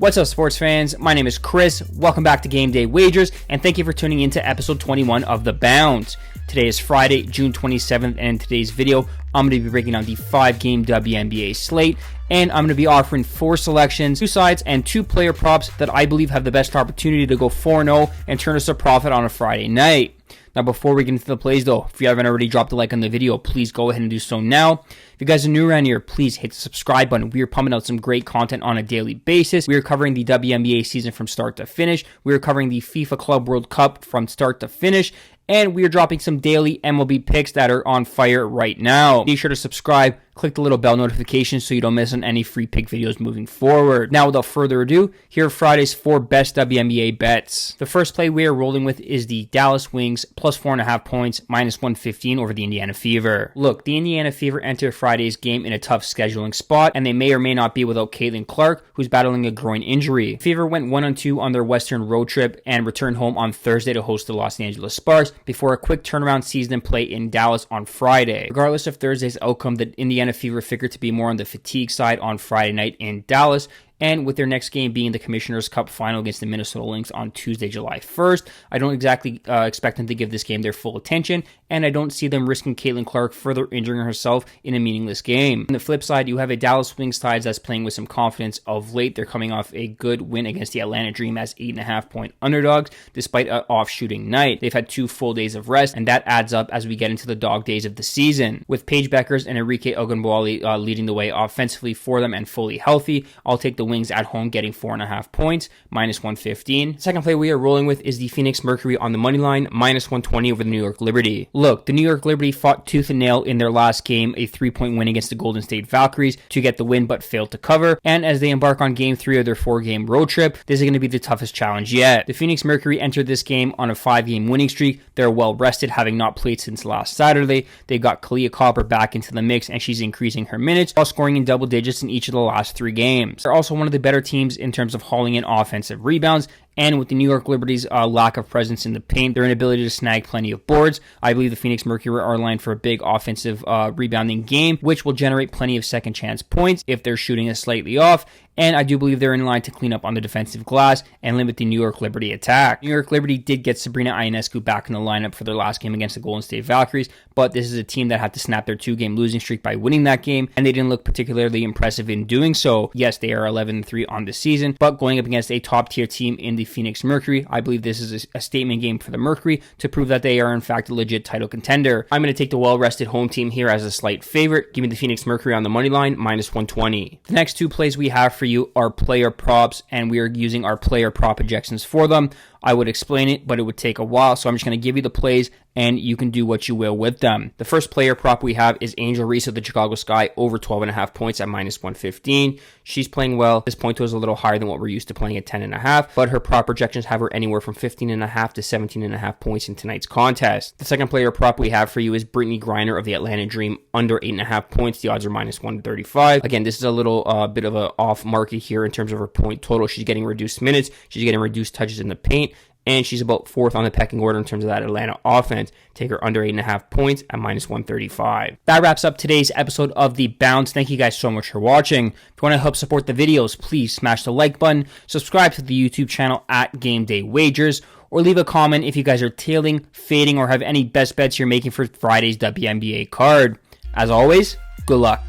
What's up, sports fans? My name is Chris. Welcome back to Game Day Wagers, and thank you for tuning in to episode 21 of The Bounce. Today is Friday, June 27th, and in today's video, I'm going to be breaking down the 5-game WNBA slate, and I'm going to be offering 4 selections, 2 sides, and 2 player props that I believe have the best opportunity to go 4-0 and turn us a profit on a Friday night. Now, before we get into the plays, though, if you haven't already dropped a like on the video, please go ahead and do so now. If you guys are new around here, please hit the subscribe button. We are pumping out some great content on a daily basis. We are covering the WNBA season from start to finish. We are covering the FIFA Club World Cup from start to finish. And we are dropping some daily MLB picks that are on fire right now. Be sure to subscribe, click the little bell notification so you don't miss on any free pick videos moving forward. Now, without further ado, here are Friday's 4 best WNBA bets. The first play we are rolling with is the Dallas Wings plus 4.5 points, minus 115 over the Indiana Fever. Look, the Indiana Fever enter Friday's game in a tough scheduling spot, and they may or may not be without Caitlin Clark, who's battling a groin injury. Fever went 1-2 on their Western road trip and returned home on Thursday to host the Los Angeles Sparks before a quick turnaround sees them play in Dallas on Friday. Regardless of Thursday's outcome, the Indiana Fever figured to be more on the fatigue side on Friday night in Dallas, and with their next game being the Commissioner's Cup final against the Minnesota Lynx on Tuesday, July 1st, I don't exactly expect them to give this game their full attention, and I don't see them risking Caitlin Clark further injuring herself in a meaningless game. On the flip side, you have a Dallas Wings side that's playing with some confidence of late. They're coming off a good win against the Atlanta Dream as 8.5-point underdogs, despite an off-shooting night. They've had 2 full days of rest, and that adds up as we get into the dog days of the season. With Paige Beckers and Enrique Ogunbowale leading the way offensively for them and fully healthy, I'll take the Wings at home getting 4.5 points, minus 115. Second play we are rolling with is the Phoenix Mercury on the money line, minus 120 over the New York Liberty. Look, the New York Liberty fought tooth and nail in their last game, a 3-point win against the Golden State Valkyries, to get the win but failed to cover, and as they embark on game 3 of their 4-game road trip, this is going to be the toughest challenge yet. The Phoenix Mercury entered this game on a 5-game winning streak. They're well rested, having not played since last Saturday. They got Kalia Copper back into the mix, and she's increasing her minutes while scoring in double digits in each of the last 3 games. They're also one of the better teams in terms of hauling in offensive rebounds, and with the New York Liberty's lack of presence in the paint, their inability to snag plenty of boards, I believe the Phoenix Mercury are aligned for a big offensive rebounding game, which will generate plenty of second chance points if their shooting is slightly off. And I do believe they're in line to clean up on the defensive glass and limit the New York Liberty attack. New York Liberty did get Sabrina Ionescu back in the lineup for their last game against the Golden State Valkyries, but this is a team that had to snap their 2-game losing streak by winning that game, and they didn't look particularly impressive in doing so. Yes, they are 11-3 on the season, but going up against a top-tier team in the Phoenix Mercury, I believe this is a statement game for the Mercury to prove that they are in fact a legit title contender. I'm going to take the well-rested home team here as a slight favorite. Give me the Phoenix Mercury on the money line, minus 120. The next 2 plays we have for you are player props, and we are using our player prop projections for them. I would explain it, but it would take a while, so I'm just going to give you the plays, and you can do what you will with them. The first player prop we have is Angel Reese of the Chicago Sky over 12.5 points at minus 115. She's playing well. This point total is a little higher than what we're used to playing at 10.5, but her prop projections have her anywhere from 15.5 to 17.5 points in tonight's contest. The second player prop we have for you is Brittany Griner of the Atlanta Dream under 8.5 points. The odds are minus 135. Again, this is a little bit of an off market here in terms of her point total. She's getting reduced minutes. She's getting reduced touches in the paint, and she's about 4th on the pecking order in terms of that Atlanta offense. Take her under 8.5 points at minus 135. That wraps up today's episode of The Bounce. Thank you guys so much for watching. If you want to help support the videos, please smash the like button, subscribe to the YouTube channel at Game Day Wagers, or leave a comment if you guys are tailing, fading, or have any best bets you're making for Friday's WNBA card. As always, good luck.